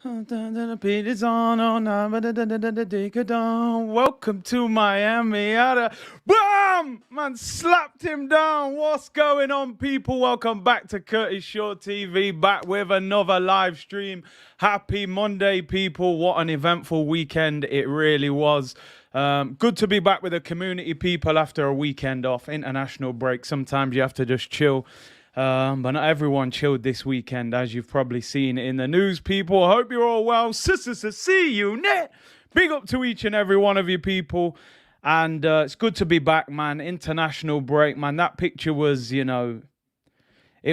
Welcome to Miami. Bam! Man, slapped him down. What's going on, people? Welcome back to Curtis Shaw TV, back with another live stream. Happy Monday, people. What an eventful weekend it really was. Good to be back with the community, people, after a weekend off. International break. Sometimes you have to just chill. But not everyone chilled this weekend, as you've probably seen in the news, people. I hope you're all well. See you net. Big up to each and every one of you, people. And it's good to be back, man. International break, man. That picture was, it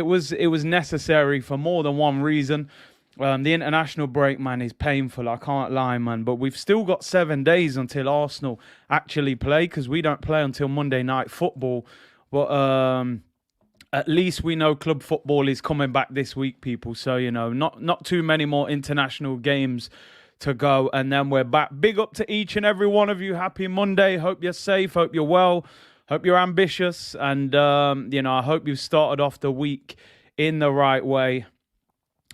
was necessary for more than one reason. The international break, man, is painful. I can't lie, man. But we've still got 7 days until Arsenal actually play, because we don't play until Monday Night Football. But at least we know club football is coming back this week, people. So, not too many more international games to go. And then we're back. Big up to each and every one of you. Happy Monday. Hope you're safe. Hope you're well. Hope you're ambitious. And, I hope you've started off the week in the right way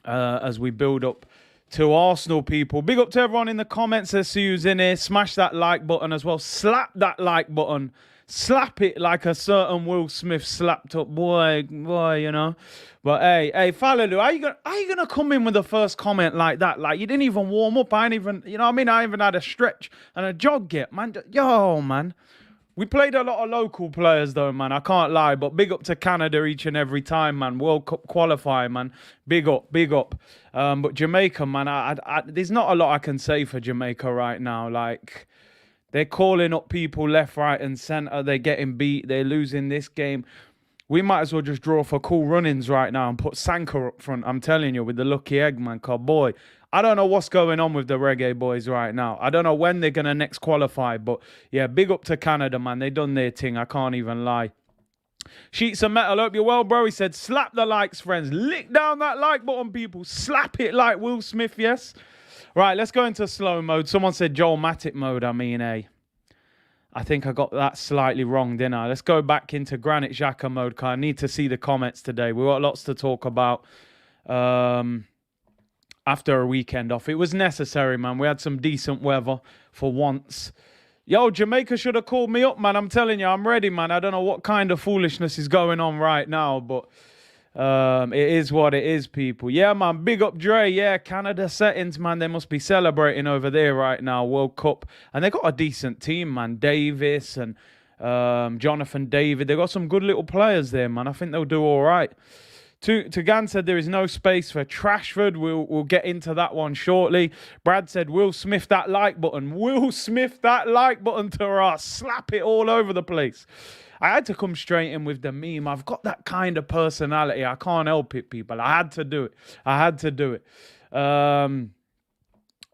as we build up to Arsenal, people. Big up to everyone in the comments. Let's see who's in here. Smash that like button as well. Slap that like button. Slap it like a certain Will Smith slapped up boy, But hey, Falalu, how you gonna come in with the first comment like that? Like, you didn't even warm up. I ain't even, I even had a stretch and a jog yet, man. Yo, man. We played a lot of local players, though, man. I can't lie. But big up to Canada each and every time, man. World Cup qualifying, man. Big up. But Jamaica, man, there's not a lot I can say for Jamaica right now. Like, they're calling up people left, right, and centre. They're getting beat. They're losing this game. We might as well just draw for cool runnings right now and put Sanka up front. I'm telling you, with the lucky egg, man. Cause boy, I don't know what's going on with the Reggae boys right now. I don't know when they're going to next qualify. But yeah, big up to Canada, man. They done their thing. I can't even lie. Sheets of Metal, hope you're well, bro. He said, slap the likes, friends. Lick down that like button, people. Slap it like Will Smith, yes? Right, let's go into slow mode. Someone said Joel Matip mode. I think I got that slightly wrong, didn't I? Let's go back into Granit Xhaka mode, because I need to see the comments today. We've got lots to talk about after a weekend off. It was necessary, man. We had some decent weather for once. Yo, Jamaica should have called me up, man. I'm telling you, I'm ready, man. I don't know what kind of foolishness is going on right now, but it is what it is, people. Yeah, man, big up Dre. Yeah, Canada settings, man. They must be celebrating over there right now, World Cup. And they got a decent team, man. Davis and Jonathan David. They got some good little players there, man. I think they'll do all right. Tugan said there is no space for Rashford. We'll get into that one shortly. Brad said, Will Smith that like button. Will Smith that like button to us. Slap it all over the place. I had to come straight in with the meme. I've got that kind of personality. I can't help it, people. I had to do it.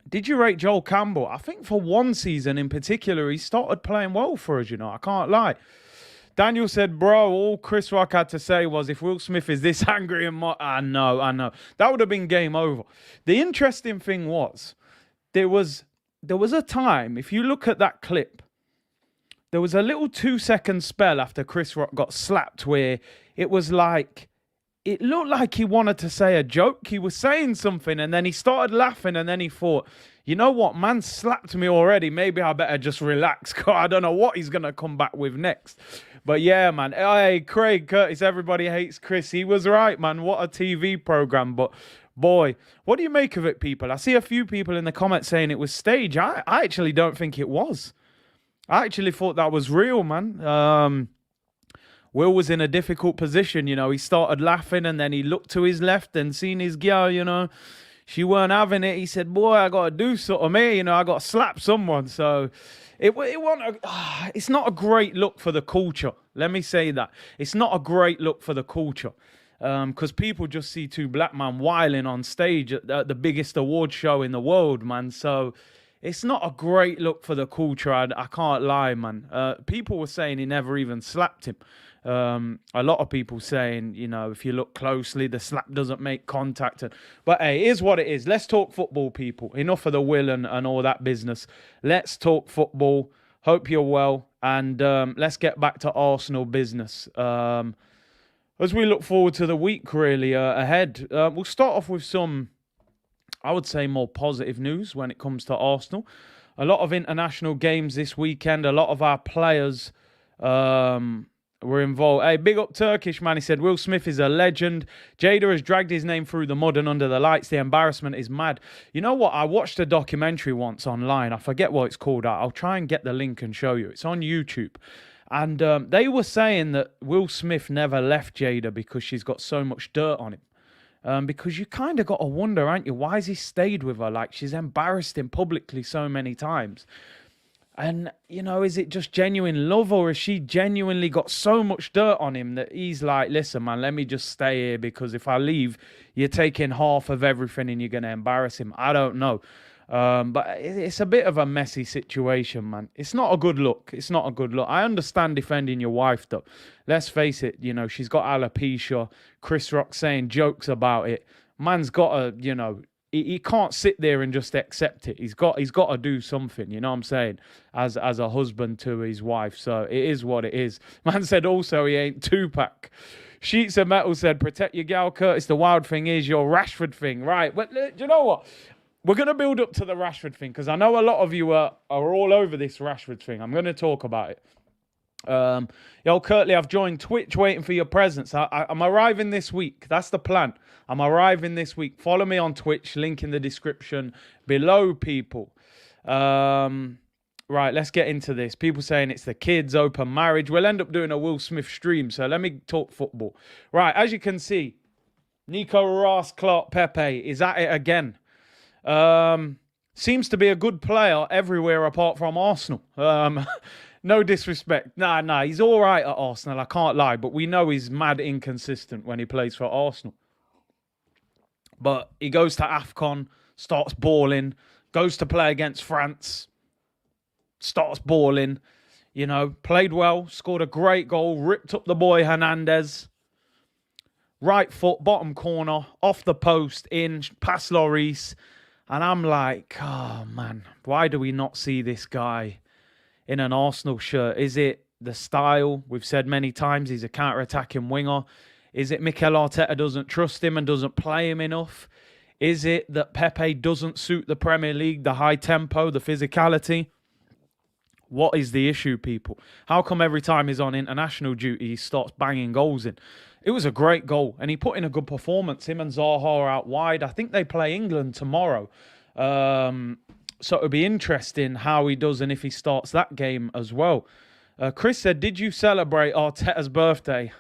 Did you rate Joel Campbell? I think for one season in particular, he started playing well for us, I can't lie. Daniel said, bro, all Chris Rock had to say was, if Will Smith is this angry and I know. That would have been game over. The interesting thing was, there was a time, if you look at that clip, there was a little 2-second spell after Chris Rock got slapped where it was like, it looked like he wanted to say a joke. He was saying something and then he started laughing and then he thought, you know what, man slapped me already. Maybe I better just relax. I don't know what he's going to come back with next. But yeah, man. Hey, Craig, Curtis, everybody hates Chris. He was right, man. What a TV program. But boy, what do you make of it, people? I see a few people in the comments saying it was staged. I actually don't think it was. I actually thought that was real, man. Will was in a difficult position, He started laughing and then he looked to his left and seen his girl, She weren't having it. He said, boy, I got to do something here, I got to slap someone. So it's not a great look for the culture. Let me say that. It's not a great look for the culture. Because people just see two black men whiling on stage at the biggest award show in the world, man. So it's not a great look for the culture. I can't lie, man. People were saying he never even slapped him. A lot of people saying, if you look closely, the slap doesn't make contact. But hey, it is what it is. Let's talk football, people. Enough of the will and all that business. Let's talk football. Hope you're well. And let's get back to Arsenal business. As we look forward to the week, really, ahead. We'll start off with some I would say, more positive news when it comes to Arsenal. A lot of international games this weekend. A lot of our players were involved. Hey, big up Turkish, man. He said, Will Smith is a legend. Jada has dragged his name through the mud and under the lights. The embarrassment is mad. You know what? I watched a documentary once online. I forget what it's called. I'll try and get the link and show you. It's on YouTube. And they were saying that Will Smith never left Jada because she's got so much dirt on him. Because you kind of got to wonder, aren't you? Why has he stayed with her? Like, she's embarrassed him publicly so many times. And, you know, is it just genuine love, or has she genuinely got so much dirt on him that he's like, listen, man, let me just stay here because if I leave, you're taking half of everything and you're going to embarrass him. I don't know. But it's a bit of a messy situation, man. It's not a good look. It's not a good look. I understand defending your wife, though. Let's face it, you know, she's got alopecia. Chris Rock saying jokes about it. Man's got to, you know, he can't sit there and just accept it. He's got to do something, you know what I'm saying, as a husband to his wife. So it is what it is. Man said also he ain't Tupac. Sheets of Metal said, protect your gal, Curtis. The wild thing is your Rashford thing. Right, but do you know what? We're going to build up to the Rashford thing because I know a lot of you are all over this Rashford thing. I'm going to talk about it. Yo, Curtly, I've joined Twitch waiting for your presence. I'm arriving this week. That's the plan. I'm arriving this week. Follow me on Twitch. Link in the description below, people. Right, let's get into this. People saying it's the kids, open marriage. We'll end up doing a Will Smith stream, so let me talk football. Right, as you can see, Nico Ross, Clark, Pepe is at it again. Seems to be a good player everywhere apart from Arsenal. No disrespect. Nah, he's all right at Arsenal, I can't lie. But we know he's mad inconsistent when he plays for Arsenal. But he goes to AFCON, starts balling, goes to play against France, starts balling, you know, played well, scored a great goal, ripped up the boy Hernandez. Right foot, bottom corner, off the post, in, past Lloris. And I'm like, oh, man, why do we not see this guy in an Arsenal shirt? Is it the style? We've said many times he's a counter-attacking winger. Is it Mikel Arteta doesn't trust him and doesn't play him enough? Is it that Pepe doesn't suit the Premier League, the high tempo, the physicality? What is the issue, people? How come every time he's on international duty, he starts banging goals in? It was a great goal, and he put in a good performance. Him and Zaha are out wide. I think they play England tomorrow. So it'll be interesting how he does and if he starts that game as well. Chris said, did you celebrate Arteta's birthday?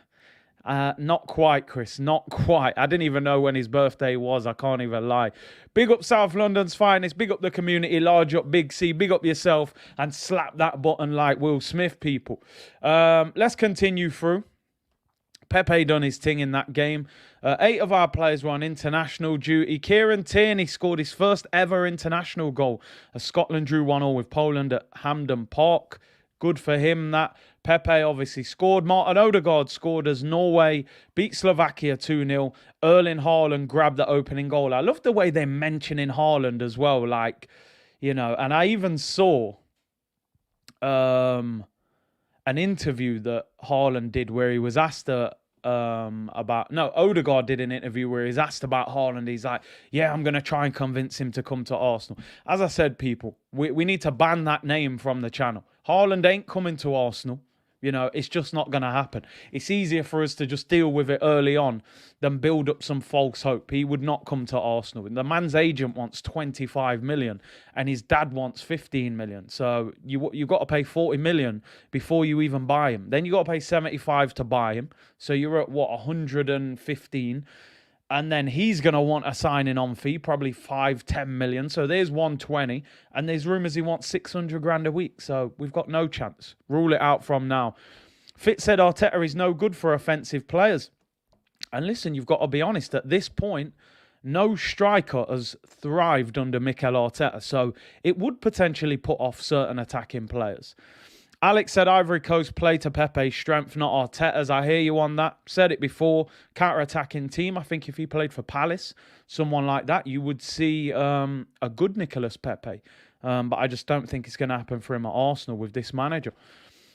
Not quite, Chris. Not quite. I didn't even know when his birthday was. I can't even lie. Big up South London's finest. Big up the community. Large up Big C. Big up yourself. And slap that button like Will Smith, people. Let's continue through. Pepe done his thing in that game. 8 of our players were on international duty. Kieran Tierney scored his first ever international goal as Scotland drew 1-1 with Poland at Hampden Park. Good for him, that. Pepe obviously scored. Martin Odegaard scored as Norway beat Slovakia 2-0. Erling Haaland grabbed the opening goal. I love the way they're mentioning Haaland as well. Like, you know, and I even saw an interview that Haaland did where he was asked Odegaard did an interview where he's asked about Haaland. He's like, yeah, I'm going to try and convince him to come to Arsenal. As I said, people, we need to ban that name from the channel. Haaland ain't coming to Arsenal. You know, it's just not going to happen. It's easier for us to just deal with it early on than build up some false hope. He would not come to Arsenal. The man's agent wants 25 million and his dad wants 15 million. So you got to pay 40 million before you even buy him. Then you got to pay 75 to buy him. So you're at, 115. And then he's going to want a signing on fee, probably 5-10 million. So there's 120. And there's rumours he wants 600 grand a week. So we've got no chance. Rule it out from now. Fitz said Arteta is no good for offensive players. And listen, you've got to be honest. At this point, no striker has thrived under Mikel Arteta. So it would potentially put off certain attacking players. Alex said Ivory Coast play to Pepe's strength, not Arteta's. I hear you on that. Said it before. Counter-attacking team. I think if he played for Palace, someone like that, you would see a good Nicolas Pepe. But I just don't think it's going to happen for him at Arsenal with this manager.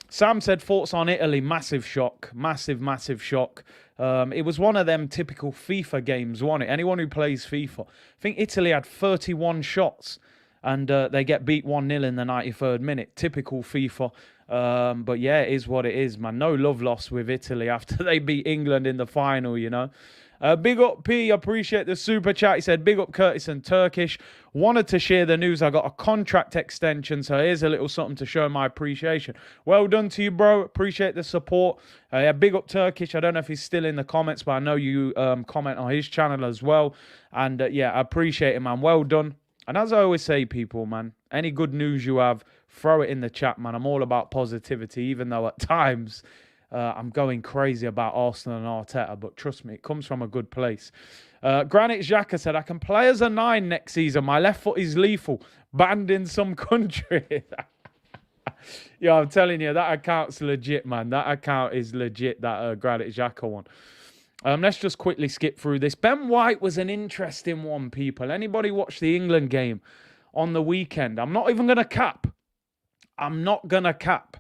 Sam said thoughts on Italy. Massive shock. Massive shock. It was one of them typical FIFA games, wasn't it? Anyone who plays FIFA. I think Italy had 31 shots and they get beat 1-0 in the 93rd minute. Typical FIFA. But yeah, it is what it is, man. No love lost with Italy after they beat England in the final, you know. Big up P, appreciate the super chat. He said, big up Curtis and Turkish. Wanted to share the news. I got a contract extension, so here's a little something to show my appreciation. Well done to you, bro. Appreciate the support. Yeah, big up Turkish. I don't know if he's still in the comments, but I know you comment on his channel as well. And yeah, I appreciate it, man. Well done. And as I always say, people, man, any good news you have, throw it in the chat, man. I'm all about positivity, even though at times I'm going crazy about Arsenal and Arteta. But trust me, it comes from a good place. Granit Xhaka said, I can play as a 9 next season. My left foot is lethal. Banned in some country. Yeah, I'm telling you, that account's legit, man. That account is legit, that Granit Xhaka one. Let's just quickly skip through this. Ben White was an interesting one, people. Anybody watch the England game on the weekend? I'm not even going to cap. I'm not going to cap.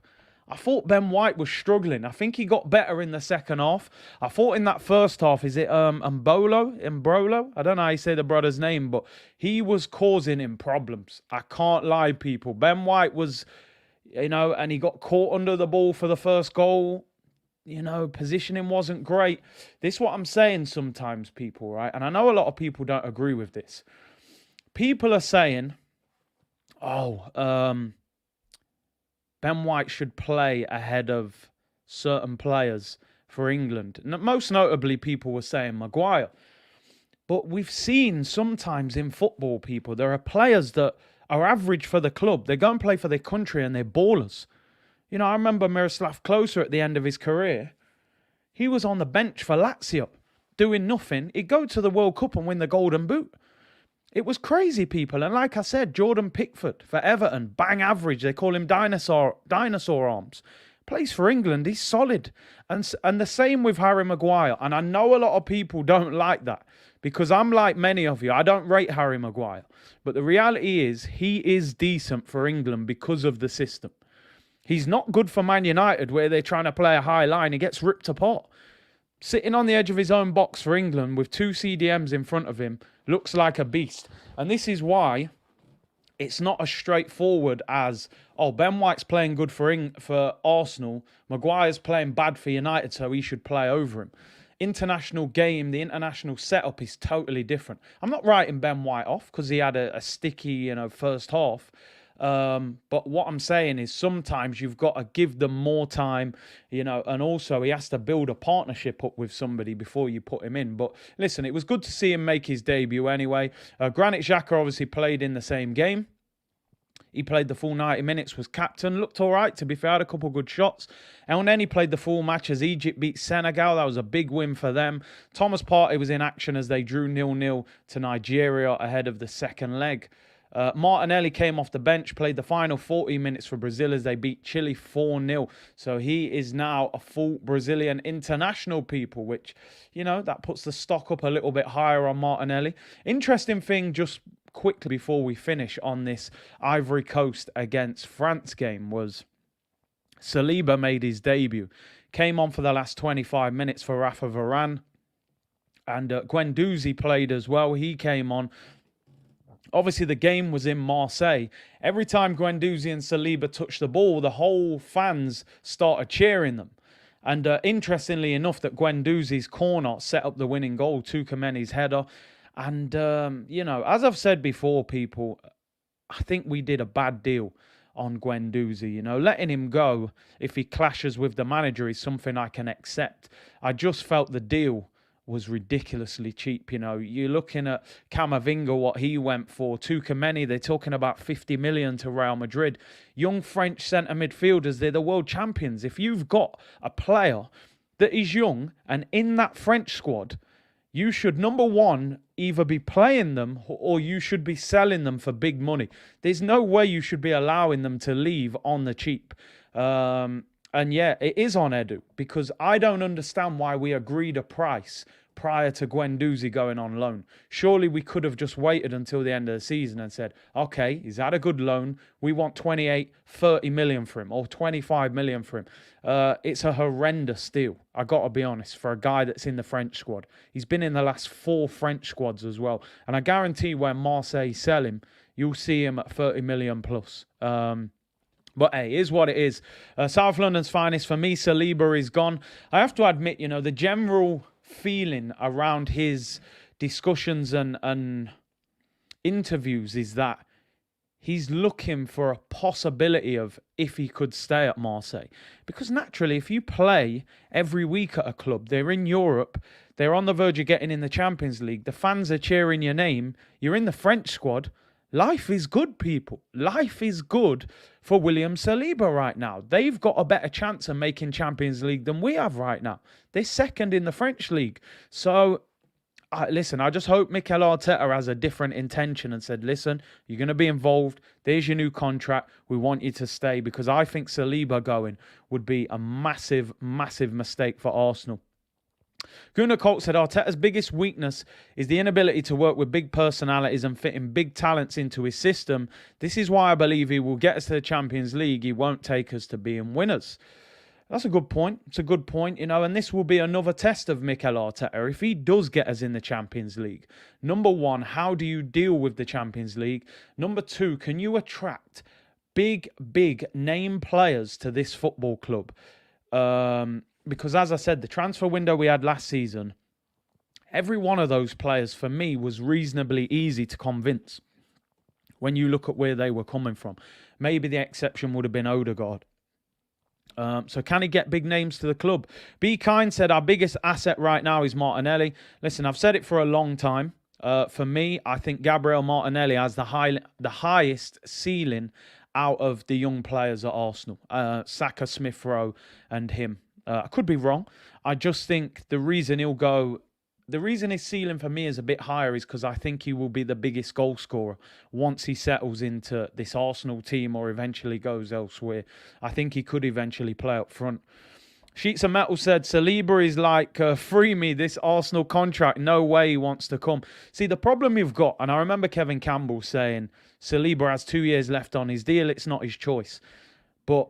I thought Ben White was struggling. I think he got better in the second half. I thought in that first half, is it Mbolo? I don't know how you say the brother's name, but he was causing him problems. I can't lie, people. Ben White was, you know, and he got caught under the ball for the first goal. You know, positioning wasn't great. This is what I'm saying sometimes, people, right? And I know a lot of people don't agree with this. People are saying, Ben White should play ahead of certain players for England. Most notably, people were saying Maguire. But we've seen sometimes in football, people, there are players that are average for the club. They go and play for their country and they're ballers. You know, I remember Miroslav Klose at the end of his career. He was on the bench for Lazio, doing nothing. He'd go to the World Cup and win the Golden Boot. It was crazy, people. And like I said, Jordan Pickford for Everton, bang average. They call him dinosaur arms. Plays for England. He's solid. And the same with Harry Maguire. And I know a lot of people don't like that because I'm like many of you. I don't rate Harry Maguire. But the reality is he is decent for England because of the system. He's not good for Man United where they're trying to play a high line. He gets ripped apart. Sitting on the edge of his own box for England with 2 CDMs in front of him looks like a beast. And this is why it's not as straightforward as, Ben White's playing good for Arsenal. Maguire's playing bad for United, so he should play over him. International game, the international setup is totally different. I'm not writing Ben White off because he had a sticky, first half. But what I'm saying is sometimes you've got to give them more time, and also he has to build a partnership up with somebody before you put him in. But listen, it was good to see him make his debut anyway. Granit Xhaka obviously played in the same game. He played the full 90 minutes, was captain, looked all right, to be fair, had a couple good shots. And then he played the full match as Egypt beat Senegal. That was a big win for them. Thomas Partey was in action as they drew 0-0 to Nigeria ahead of the second leg. Martinelli came off the bench, played the final 40 minutes for Brazil as they beat Chile 4-0. So he is now a full Brazilian international, people, which, that puts the stock up a little bit higher on Martinelli. Interesting thing, just quickly before we finish on this Ivory Coast against France game, was Saliba made his debut. Came on for the last 25 minutes for Rafa Varane. And Guendouzi played as well. He came on. Obviously, the game was in Marseille. Every time Guendouzi and Saliba touched the ball, the whole fans started cheering them. And interestingly enough, that Guendouzi's corner set up the winning goal, Tukameni's header. And, as I've said before, people, I think we did a bad deal on Guendouzi. Letting him go if he clashes with the manager is something I can accept. I just felt the deal was ridiculously cheap. You're looking at Camavinga, what he went for. Tukameni, they're talking about 50 million to Real Madrid. Young French centre midfielders, they're the world champions. If you've got a player that is young and in that French squad, you should, number one, either be playing them or you should be selling them for big money. There's no way you should be allowing them to leave on the cheap. And yeah, it is on Edu, because I don't understand why we agreed a price prior to Guendouzi going on loan. Surely we could have just waited until the end of the season and said, okay, he's had a good loan. We want 28, 30 million for him or 25 million for him. It's a horrendous deal. I got to be honest, for a guy that's in the French squad. He's been in the last 4 French squads as well. And I guarantee when Marseille sell him, you'll see him at 30 million plus. But hey, it is what it is. South London's finest, for me, Saliba is gone. I have to admit, the general feeling around his discussions and interviews is that he's looking for a possibility of if he could stay at Marseille. Because naturally, if you play every week at a club, they're in Europe, they're on the verge of getting in the Champions League, the fans are cheering your name, you're in the French squad. Life is good, people. Life is good for William Saliba right now. They've got a better chance of making Champions League than we have right now. They're second in the French league. So, listen, I just hope Mikel Arteta has a different intention and said, listen, you're going to be involved. There's your new contract. We want you to stay, because I think Saliba going would be a massive, massive mistake for Arsenal. Gunnar Colt said Arteta's biggest weakness is the inability to work with big personalities and fitting big talents into his system. This is why I believe he will get us to the Champions League. He won't take us to being winners. That's a good point. It's a good point, and this will be another test of Mikel Arteta. If he does get us in the Champions League, number one, how do you deal with the Champions League? Number two, can you attract big name players to this football club? Because as I said, the transfer window we had last season, every one of those players for me was reasonably easy to convince when you look at where they were coming from. Maybe the exception would have been Odegaard. So can he get big names to the club? Be Kind said our biggest asset right now is Martinelli. Listen, I've said it for a long time. For me, I think Gabriel Martinelli has the highest ceiling out of the young players at Arsenal. Saka, Smith Rowe and him. I could be wrong. I just think the reason his ceiling for me is a bit higher is because I think he will be the biggest goal scorer once he settles into this Arsenal team or eventually goes elsewhere. I think he could eventually play up front. Sheets of Metal said, Saliba is like, free me, this Arsenal contract. No way he wants to come. See, the problem you've got, and I remember Kevin Campbell saying, Saliba has 2 years left on his deal. It's not his choice. But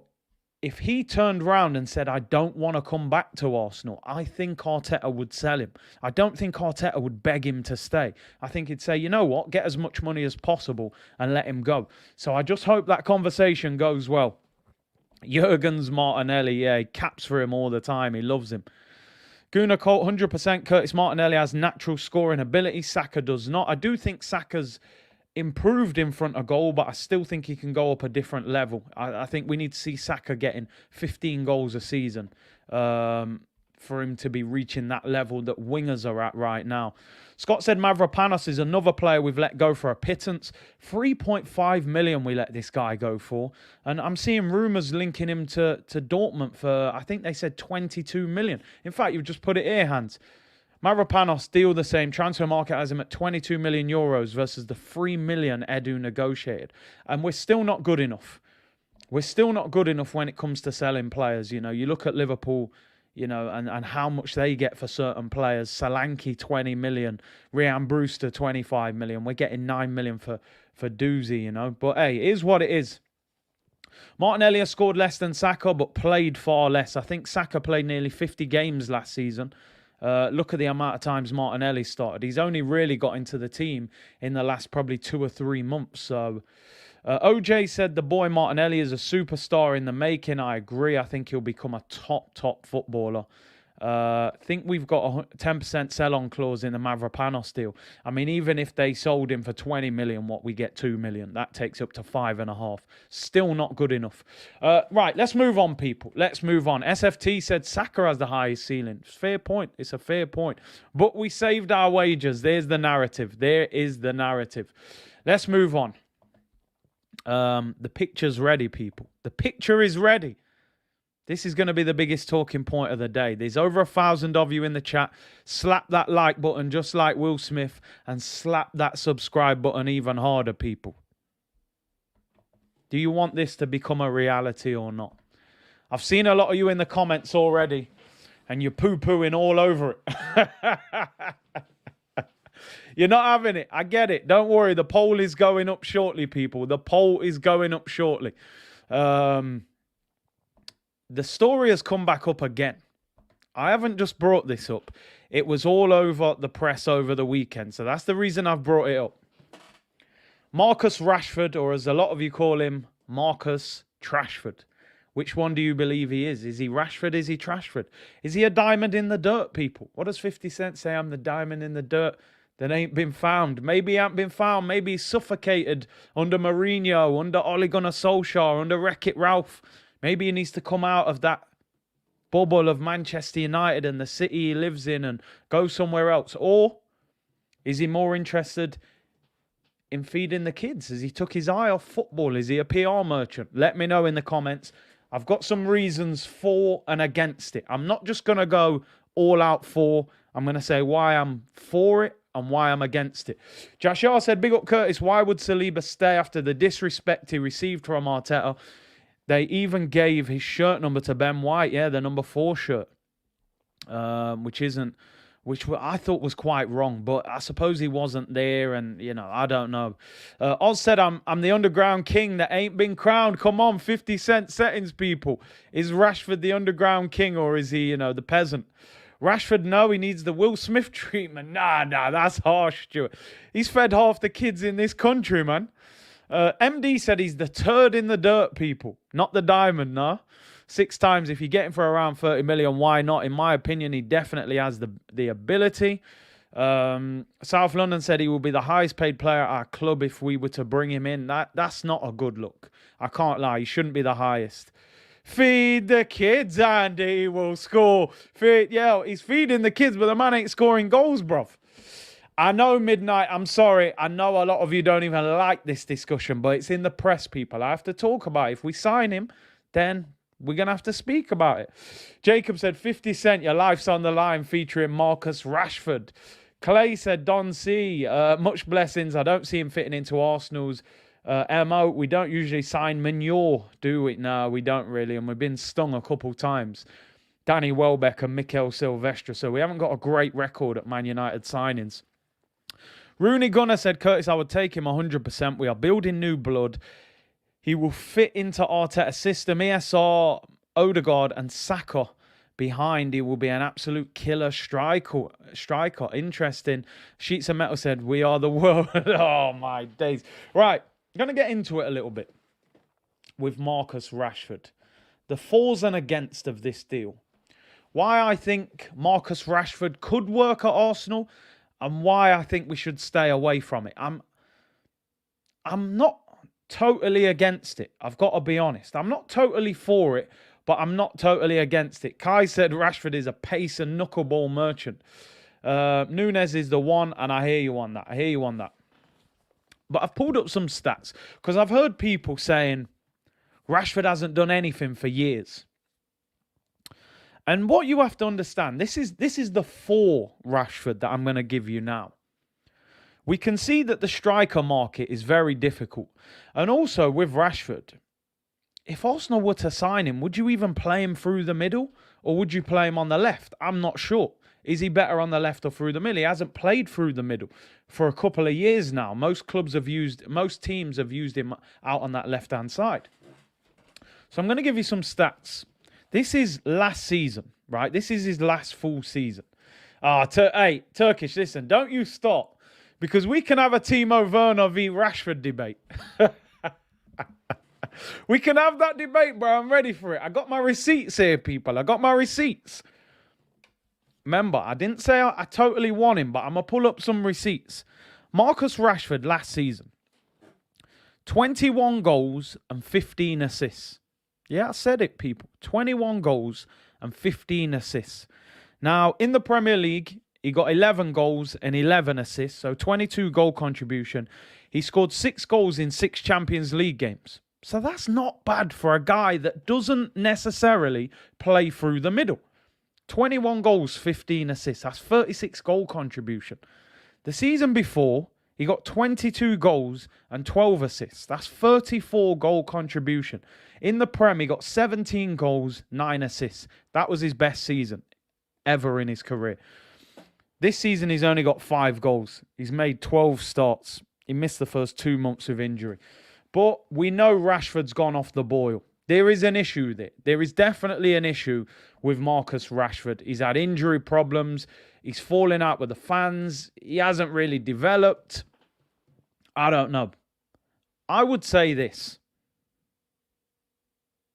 if he turned around and said, I don't want to come back to Arsenal, I think Arteta would sell him. I don't think Arteta would beg him to stay. I think he'd say, you know what, get as much money as possible and let him go. So I just hope that conversation goes well. Jurgen's Martinelli, yeah, he caps for him all the time. He loves him. Gunnar Colt, 100% Curtis Martinelli has natural scoring ability. Saka does not. I do think Saka's improved in front of goal, but I still think he can go up a different level. I think we need to see Saka getting 15 goals a season for him to be reaching that level that wingers are at right now. Scott said Mavropanos is another player we've let go for a pittance. 3.5 million we let this guy go for. And I'm seeing rumours linking him to Dortmund for, I think they said 22 million. In fact, you've just put it here, Hans. Mavropanos deal the same. Transfer market has him at 22 million euros versus the 3 million Edu negotiated. And we're still not good enough. We're still not good enough when it comes to selling players. You look at Liverpool, and how much they get for certain players. Solanke, 20 million. Ryan Brewster, 25 million. We're getting 9 million for Doozy, But hey, it is what it is. Martinelli has scored less than Saka, but played far less. I think Saka played nearly 50 games last season. Look at the amount of times Martinelli started. He's only really got into the team in the last probably 2 or 3 months. So OJ said the boy Martinelli is a superstar in the making. I agree. I think he'll become a top footballer. I think we've got a 10% sell-on clause in the Mavropanos deal. I mean, even if they sold him for 20 million, we get 2 million. That takes up to 5.5. Still not good enough. Right, let's move on, people. Let's move on. SFT said Saka has the highest ceiling. Fair point. It's a fair point. But we saved our wages. There's the narrative. There is the narrative. Let's move on. The picture's ready, people. The picture is ready. This is going to be the biggest talking point of the day. There's over 1,000 of you in the chat. Slap that like button just like Will Smith and slap that subscribe button even harder, people. Do you want this to become a reality or not? I've seen a lot of you in the comments already and you're poo-pooing all over it. You're not having it. I get it. Don't worry. The poll is going up shortly, people. The poll is going up shortly. The story has come back up again. I haven't just brought this up. It was all over the press over the weekend. So that's the reason I've brought it up. Marcus Rashford, or as a lot of you call him, Marcus Trashford. Which one do you believe he is? Is he Rashford? Is he Trashford? Is he a diamond in the dirt, people? What does 50 Cent say? I'm the diamond in the dirt that ain't been found. Maybe he ain't been found. Maybe he's suffocated under Mourinho, under Ole Gunnar Solskjaer, under Wreck-It Ralph. Maybe he needs to come out of that bubble of Manchester United and the city he lives in and go somewhere else. Or is he more interested in feeding the kids? Has he took his eye off football? Is he a PR merchant? Let me know in the comments. I've got some reasons for and against it. I'm not just going to go all out for. I'm going to say why I'm for it and why I'm against it. Jashar said, big up Curtis, why would Saliba stay after the disrespect he received from Arteta? They even gave his shirt number to Ben White. Yeah, the number 4 shirt, which I thought was quite wrong, but I suppose he wasn't there, and, you know, I don't know. Oz said, I'm the underground king that ain't been crowned. Come on, 50 Cent settings, people. Is Rashford the underground king, or is he, you know, the peasant? Rashford, no, he needs the Will Smith treatment. Nah, that's harsh, Stuart. He's fed half the kids in this country, man. MD said he's the turd in the dirt, people. Not the diamond, nah. 6 times. If you get him for around 30 million, why not? In my opinion, he definitely has the ability. South London said he will be the highest paid player at our club if we were to bring him in. That's not a good look. I can't lie. He shouldn't be the highest. Feed the kids and he will score. He's feeding the kids, but the man ain't scoring goals, bruv. I know, Midnight, I'm sorry. I know a lot of you don't even like this discussion, but it's in the press, people. I have to talk about it. If we sign him, then we're going to have to speak about it. Jacob said, 50 Cent, your life's on the line, featuring Marcus Rashford. Clay said, Don C, much blessings. I don't see him fitting into Arsenal's MO. We don't usually sign manure, do we? No, we don't really, and we've been stung a couple times. Danny Welbeck and Mikel Silvestre, so we haven't got a great record at Man United signings. Rooney Gunner said, Curtis, I would take him 100%. We are building new blood. He will fit into Arteta's system. ESR, Odegaard and Saka behind. He will be an absolute killer striker. Interesting. Sheets of Metal said, we are the world. Oh, my days. Right, I'm going to get into it a little bit with Marcus Rashford. The fors and against of this deal. Why I think Marcus Rashford could work at Arsenal and why I think we should stay away from it. I'm not totally against it. I've got to be honest. I'm not totally for it, but I'm not totally against it. Kai said Rashford is a pace and knuckleball merchant. Nunes is the one, and I hear you on that. But I've pulled up some stats because I've heard people saying Rashford hasn't done anything for years. And what you have to understand, this is the for Rashford that I'm going to give you now. We can see that the striker market is very difficult. And also with Rashford, if Arsenal were to sign him, would you even play him through the middle? Or would you play him on the left? I'm not sure. Is he better on the left or through the middle? He hasn't played through the middle for a couple of years now. Most teams have used him out on that left-hand side. So I'm going to give you some stats. This is last season, right? This is his last full season. Hey, Turkish, listen, don't you stop. Because we can have a Timo Werner v Rashford debate. We can have that debate, bro. I'm ready for it. I got my receipts here, people. I got my receipts. Remember, I didn't say I totally want him, but I'm going to pull up some receipts. Marcus Rashford last season. 21 goals and 15 assists. Yeah, I said it, people. 21 goals and 15 assists. Now, in the Premier League, he got 11 goals and 11 assists, so 22 goal contribution. He scored 6 goals in 6 Champions League games. So that's not bad for a guy that doesn't necessarily play through the middle. 21 goals, 15 assists. That's 36 goal contribution. The season before, he got 22 goals and 12 assists. That's 34 goal contribution. In the Prem, he got 17 goals, 9 assists. That was his best season. ever in his career. This season, he's only got 5 goals. He's made 12 starts. He missed the first 2 months of injury. But we know Rashford's gone off the boil. There is an issue there. There is definitely an issue with Marcus Rashford. He's had injury problems. He's falling out with the fans. He hasn't really developed. I don't know. I would say this.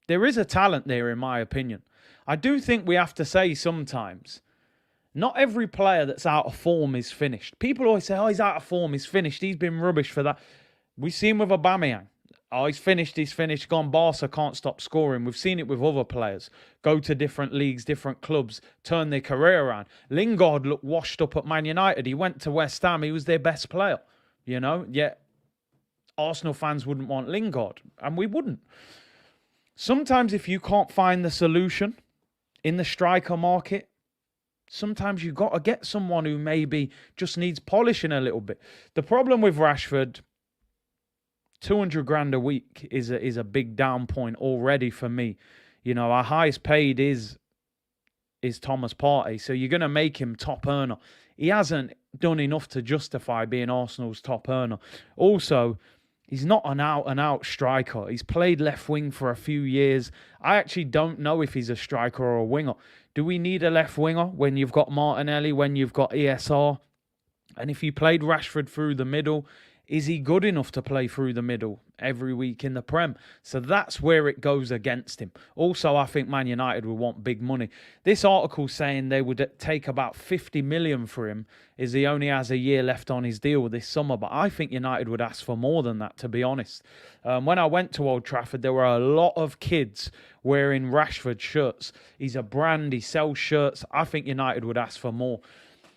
There is a talent there, in my opinion. I do think we have to say sometimes, not every player that's out of form is finished. People always say, oh, he's out of form, he's finished. He's been rubbish for that. We've seen with Aubameyang. Oh, he's finished, gone. Barca can't stop scoring. We've seen it with other players. Go to different leagues, different clubs, turn their career around. Lingard looked washed up at Man United. He went to West Ham. He was their best player, you know. Yet Arsenal fans wouldn't want Lingard, and we wouldn't. Sometimes if you can't find the solution in the striker market, sometimes you've got to get someone who maybe just needs polishing a little bit. The problem with Rashford, 200 grand a week is a big down point already for me. You know, our highest paid is Thomas Partey, so you're going to make him top earner. He hasn't done enough to justify being Arsenal's top earner. Also, he's not an out-and-out striker. He's played left wing for a few years. I actually don't know if he's a striker or a winger. Do we need a left winger when you've got Martinelli, when you've got ESR? And if you played Rashford through the middle, is he good enough to play through the middle every week in the Prem? So that's where it goes against him. Also, I think Man United will want big money. This article saying they would take about 50 million for him is he only has a year left on his deal this summer. But I think United would ask for more than that, to be honest. When I went to Old Trafford, there were a lot of kids wearing Rashford shirts. He's a brand. He sells shirts. I think United would ask for more.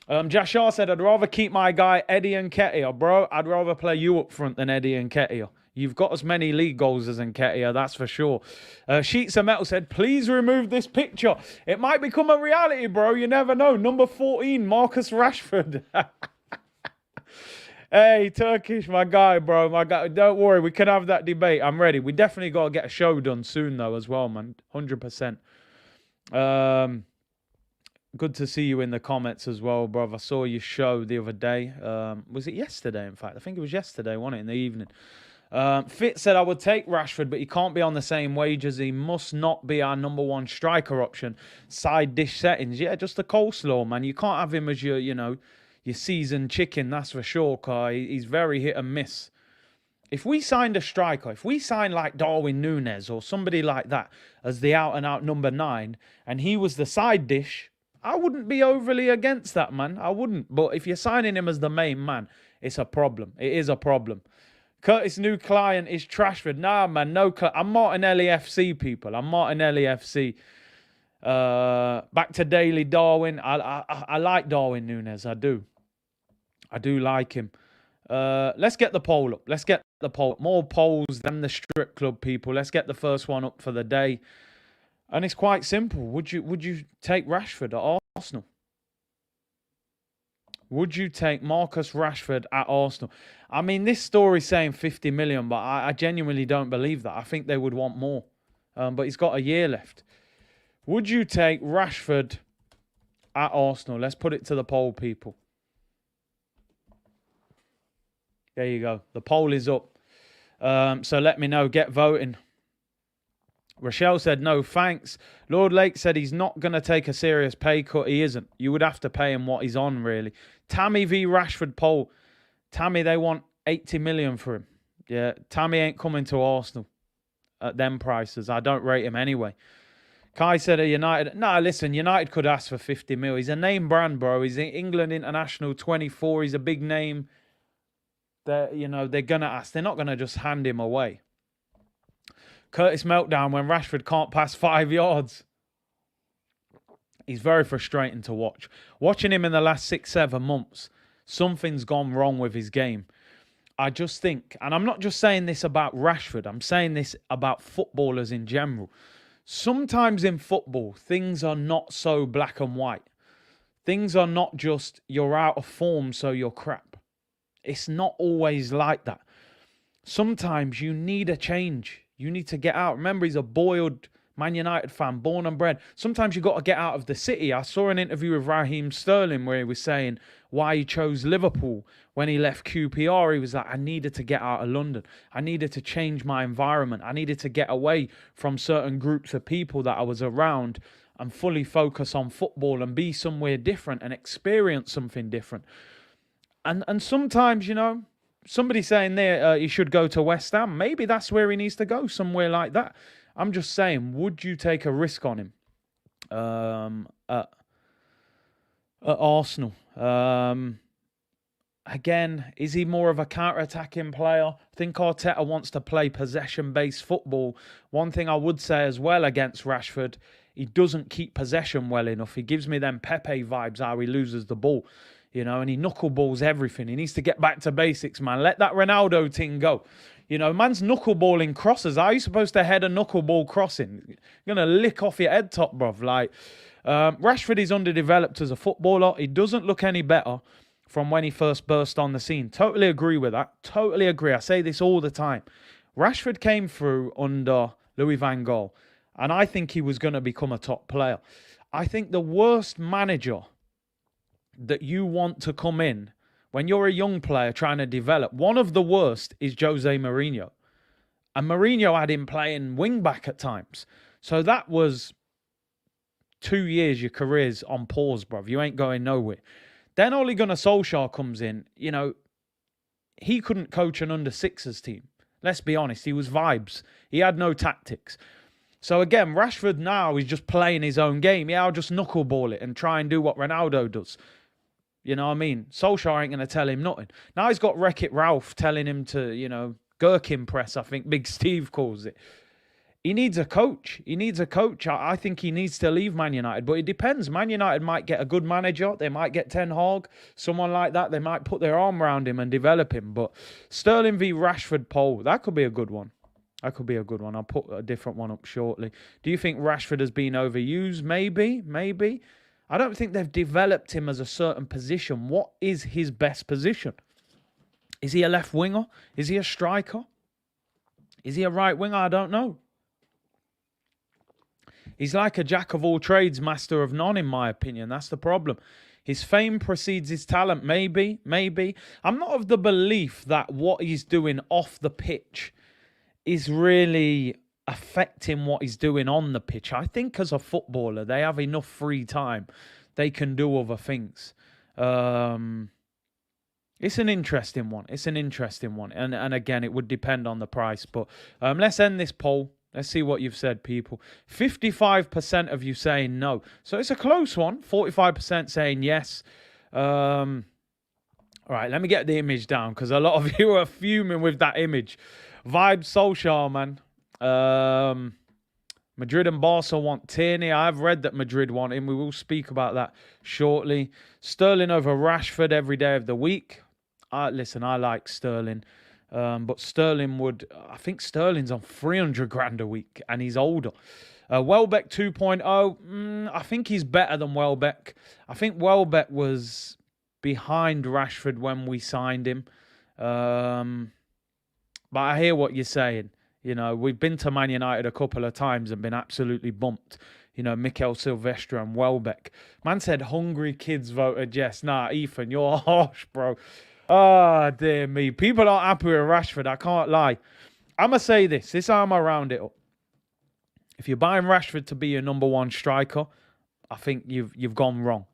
Jashar said, I'd rather keep my guy Eddie Nketiah, bro. I'd rather play you up front than Eddie Nketiah. You've got as many league goals as Nketiah, that's for sure. Sheets of Metal said, please remove this picture. It might become a reality, bro. You never know. Number 14, Marcus Rashford. Hey, Turkish, my guy, bro. My guy. Don't worry, we can have that debate. I'm ready. We definitely got to get a show done soon, though, as well, man. 100%. Good to see you in the comments as well, bro. I saw your show the other day. Was it yesterday, in fact? I think it was yesterday, wasn't it, in the evening? Fit said, I would take Rashford, but he can't be on the same wages. He must not be our number one striker option. Side dish settings. Yeah, just a coleslaw, man. You can't have him as your, your seasoned chicken, that's for sure, Kai. He's very hit and miss. If we signed a striker, if we signed like Darwin Núñez or somebody like that as the out-and-out number 9, and he was the side dish, I wouldn't be overly against that, man. I wouldn't. But if you're signing him as the main man, it's a problem. It is a problem. Curtis' new client is Trashford. Nah, man, no. I'm Martinelli FC, people. I'm Martinelli FC. Back to Daily Darwin. I like Darwin Núñez. I do. I do like him. Let's get the poll up. Let's get the poll up. More polls than the strip club, people. Let's get the first one up for the day. And it's quite simple. Would you take Rashford at Arsenal? Would you take Marcus Rashford at Arsenal? I mean, this story's saying 50 million, but I genuinely don't believe that. I think they would want more. But he's got a year left. Would you take Rashford at Arsenal? Let's put it to the poll, people. There you go. The poll is up. So let me know. Get voting. Rochelle said, no, thanks. Lord Lake said he's not going to take a serious pay cut. He isn't. You would have to pay him what he's on, really. Tammy v. Rashford poll. Tammy, they want 80 million for him. Yeah, Tammy ain't coming to Arsenal at them prices. I don't rate him anyway. Kai said, United. Nah, listen, United could ask for 50 mil. He's a name brand, bro. He's England International 24. He's a big name. They're going to ask. They're not going to just hand him away. Curtis meltdown when Rashford can't pass 5 yards. He's very frustrating to watch. Watching him in the last 6-7 months, something's gone wrong with his game. I just think, and I'm not just saying this about Rashford, I'm saying this about footballers in general. Sometimes in football, things are not so black and white. Things are not just you're out of form, so you're crap. It's not always like that. Sometimes you need a change. You need to get out. Remember, he's a boiled Man United fan, born and bred. Sometimes you got to get out of the city. I saw an interview with Raheem Sterling where he was saying why he chose Liverpool when he left QPR. He was like, I needed to get out of London. I needed to change my environment. I needed to get away from certain groups of people that I was around and fully focus on football and be somewhere different and experience something different. And sometimes, somebody saying there he should go to West Ham. Maybe that's where he needs to go, somewhere like that. I'm just saying, would you take a risk on him at Arsenal? Again, is he more of a counter-attacking player? I think Arteta wants to play possession-based football. One thing I would say as well against Rashford, he doesn't keep possession well enough. He gives me them Pepe vibes, how he loses the ball, and he knuckleballs everything. He needs to get back to basics, man. Let that Ronaldo thing go. Man's knuckleballing crosses. How are you supposed to head a knuckleball crossing? You're going to lick off your head top, bruv. Rashford is underdeveloped as a footballer. He doesn't look any better from when he first burst on the scene. Totally agree with that. Totally agree. I say this all the time. Rashford came through under Louis van Gaal, and I think he was going to become a top player. I think the worst manager that you want to come in when you're a young player trying to develop, one of the worst is Jose Mourinho. And Mourinho had him playing wing-back at times. So that was 2 years your career's on pause, bruv. You ain't going nowhere. Then Ole Gunnar Solskjaer comes in. He couldn't coach an under-6s team. Let's be honest. He was vibes. He had no tactics. So again, Rashford now is just playing his own game. Yeah, I'll just knuckleball it and try and do what Ronaldo does. You know what I mean? Solskjaer ain't going to tell him nothing. Now he's got Wreck-It Ralph telling him to, gherkin press, I think Big Steve calls it. He needs a coach. I think he needs to leave Man United. But it depends. Man United might get a good manager. They might get Ten Hag. Someone like that. They might put their arm around him and develop him. But Sterling v Rashford poll, that could be a good one. I'll put a different one up shortly. Do you think Rashford has been overused? Maybe. I don't think they've developed him as a certain position. What is his best position? Is he a left winger? Is he a striker? Is he a right winger? I don't know. He's like a jack of all trades, master of none, in my opinion. That's the problem. His fame precedes his talent. Maybe. I'm not of the belief that what he's doing off the pitch is really affecting what he's doing on the pitch. I think as a footballer, they have enough free time. They can do other things. It's an interesting one. And again, it would depend on the price. But let's end this poll. Let's see what you've said, people. 55% of you saying no. So it's a close one. 45% saying yes. All right, let me get the image down because a lot of you are fuming with that image. Vibe Solskjaer, man. Madrid and Barca want Tierney. I've read that Madrid want him. We will speak about that shortly. Sterling over Rashford every day of the week. Listen, I like Sterling. But Sterling I think Sterling's on 300 grand a week and he's older. Welbeck 2.0. I think he's better than Welbeck. I think Welbeck was behind Rashford when we signed him. But I hear what you're saying. We've been to Man United a couple of times and been absolutely bumped. Mikel Silvestre and Welbeck. Man said hungry kids voted yes. Nah, Ethan, you're harsh, bro. Oh, dear me. People aren't happy with Rashford. I can't lie. I'm going to say this. This is how I'm going to round it up. If you're buying Rashford to be your number one striker, I think you've gone wrong.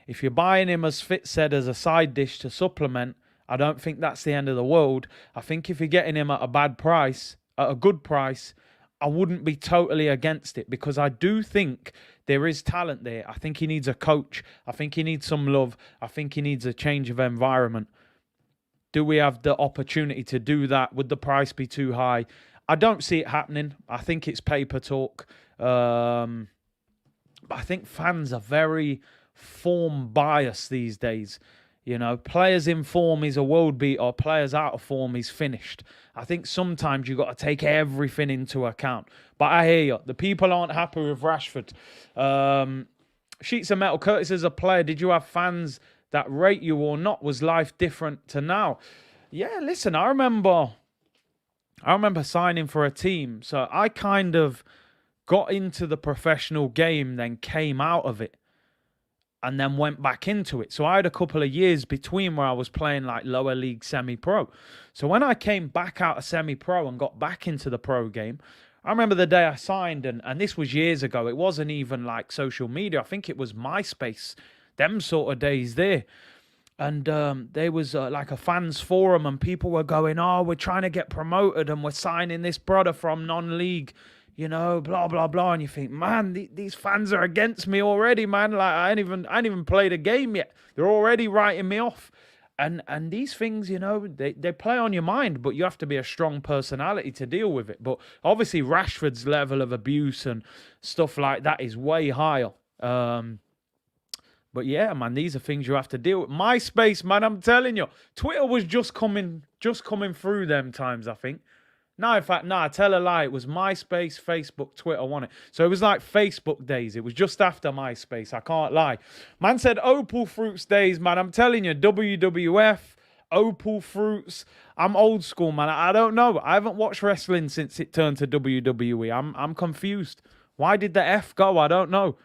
If you're buying him, as Fitz said, as a side dish to supplement, I don't think that's the end of the world. I think if you're getting him at a bad price, at a good price, I wouldn't be totally against it because I do think there is talent there. I think he needs a coach. I think he needs some love. I think he needs a change of environment. Do we have the opportunity to do that? Would the price be too high? I don't see it happening. I think it's paper talk. But I think fans are very form biased these days. Players in form is a world beater. Players out of form is finished. I think sometimes you've got to take everything into account. But I hear you. The people aren't happy with Rashford. Sheets of Metal, Curtis, as a player, did you have fans that rate you or not? Was life different to now? Yeah, listen, I remember signing for a team. So I kind of got into the professional game, then came out of it, and then went back into it. So I had a couple of years between where I was playing like lower league semi-pro. So when I came back out of semi-pro and got back into the pro game, I remember the day I signed, and this was years ago. It wasn't even like social media. I think it was MySpace, them sort of days there. And there was like a fans forum, and people were going, oh, we're trying to get promoted and we're signing this brother from non-league, you know, blah, blah, blah. And you think, man, these fans are against me already, man. Like, I ain't even played a game yet. They're already writing me off. And these things, you know, they play on your mind, but you have to be a strong personality to deal with it. But obviously Rashford's level of abuse and stuff like that is way higher. But yeah, man, these are things you have to deal with. MySpace, man, I'm telling you. Twitter was just coming through them times, I think. No, in fact, no, I tell a lie. It was MySpace, Facebook, Twitter, wasn't it? So it was like Facebook days. It was just after MySpace. I can't lie. Man said Opal Fruits days, man. I'm telling you, WWF, Opal Fruits. I'm old school, man. I don't know. I haven't watched wrestling since it turned to WWE. I'm confused. Why did the F go? I don't know.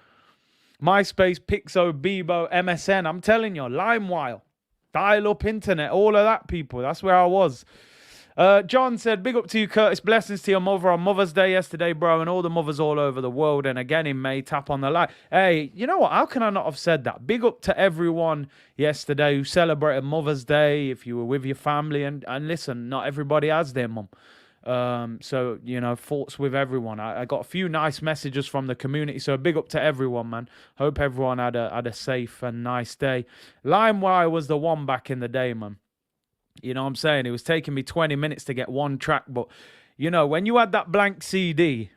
MySpace, Pixo, Bebo, MSN. I'm telling you, LimeWire, dial-up internet, all of that, people. That's where I was. John said, big up to you, Curtis. Blessings to your mother on Mother's Day yesterday, bro, and all the mothers all over the world. And again in May, tap on the light. Hey, you know what? How can I not have said that? Big up to everyone yesterday who celebrated Mother's Day, if you were with your family. And listen, not everybody has their mum. So, you know, thoughts with everyone. I got a few nice messages from the community, so big up to everyone, man. Hope everyone had a safe and nice day. LimeWire was the one back in the day, man. You know what I'm saying? It was taking me 20 minutes to get one track, but, you know, when you had that blank CD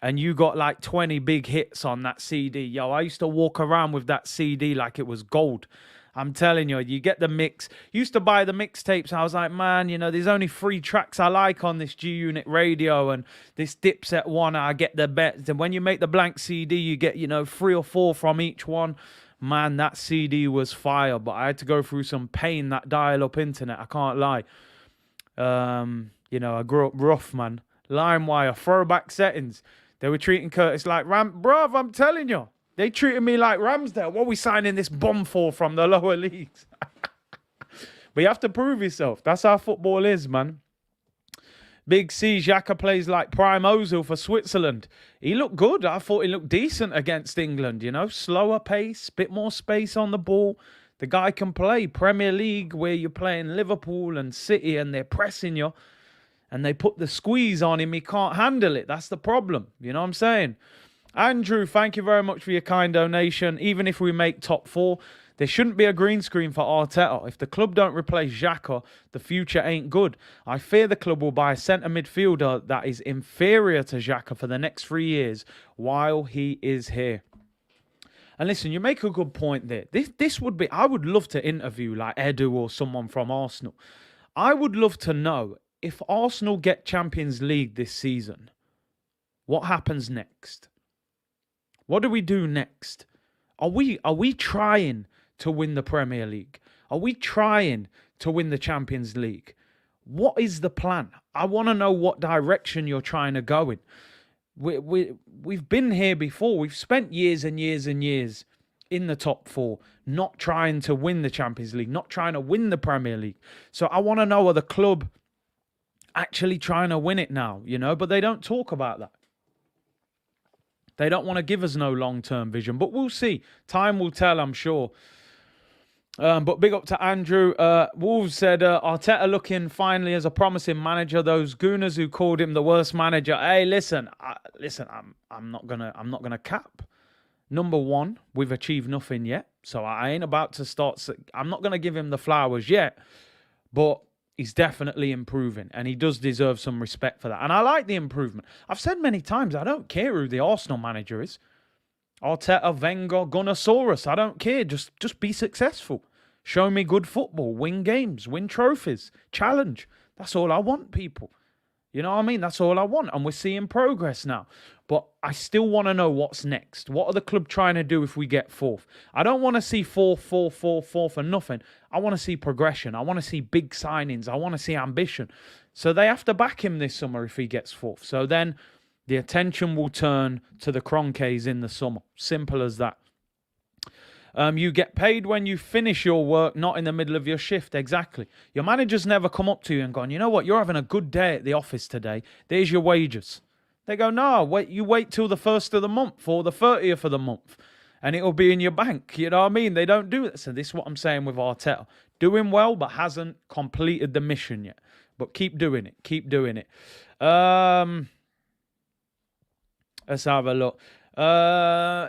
and you got like 20 big hits on that CD, yo, I used to walk around with that CD like it was gold. I'm telling you, you get the mix. Used to buy the mixtapes. I was like, man, you know, there's only 3 tracks I like on this G-Unit radio and this Dipset one. I get the best. And when you make the blank CD, you get, you know, 3 or 4 from each one. Man, that CD was fire, but I had to go through some pain, that dial-up internet. I can't lie. You know, I grew up rough, man. LimeWire, throwback settings. They were treating Curtis like bruv, I'm telling you. They treated me like Ramsdale. What are we signing this bum for from the lower leagues? But you have to prove yourself. That's how football is, man. Big C, Xhaka plays like prime Ozil for Switzerland. He looked good. I thought he looked decent against England, you know. Slower pace, bit more space on the ball. The guy can play Premier League where you're playing Liverpool and City and they're pressing you. And they put the squeeze on him. He can't handle it. That's the problem. You know what I'm saying? Andrew, thank you very much for your kind donation. Even if we make top 4, there shouldn't be a green screen for Arteta. If the club don't replace Xhaka, the future ain't good. I fear the club will buy a centre midfielder that is inferior to Xhaka for the next 3 years while he is here. And listen, you make a good point there. This would be, I would love to interview like Edu or someone from Arsenal. I would love to know if Arsenal get Champions League this season, what happens next? What do we do next? Are we trying to win the Premier League? Are we trying to win the Champions League? What is the plan? I want to know what direction you're trying to go in. We've been here before. We've spent years and years and years in the top 4, not trying to win the Champions League, not trying to win the Premier League. So I want to know, are the club actually trying to win it now? You know, but they don't talk about that. They don't want to give us no long-term vision, but we'll see. Time will tell, I'm sure. But big up to Andrew. Wolves said Arteta looking finally as a promising manager. Those gooners who called him the worst manager. Hey, listen. I'm not gonna cap. Number 1, we've achieved nothing yet, so I ain't about to start. I'm not gonna give him the flowers yet, but he's definitely improving, and he does deserve some respect for that. And I like the improvement. I've said many times, I don't care who the Arsenal manager is. Arteta, Wenger, Gunnersaurus, I don't care. Just be successful. Show me good football. Win games. Win trophies. Challenge. That's all I want, people. You know what I mean? That's all I want. And we're seeing progress now. But I still want to know what's next. What are the club trying to do if we get 4th? I don't want to see 4 for nothing. I want to see progression. I want to see big signings. I want to see ambition. So they have to back him this summer if he gets 4th. So then The attention will turn to the Kroenkes in the summer. Simple as that. You get paid when you finish your work, not in the middle of your shift. Exactly. Your manager's never come up to you and gone, you know what, you're having a good day at the office today. There's your wages. They go, no, you wait till the 1st of the month or the 30th of the month and it'll be in your bank. You know what I mean? They don't do it. So this is what I'm saying with Arteta. Doing well, but hasn't completed the mission yet. But keep doing it. Keep doing it. Let's have a look.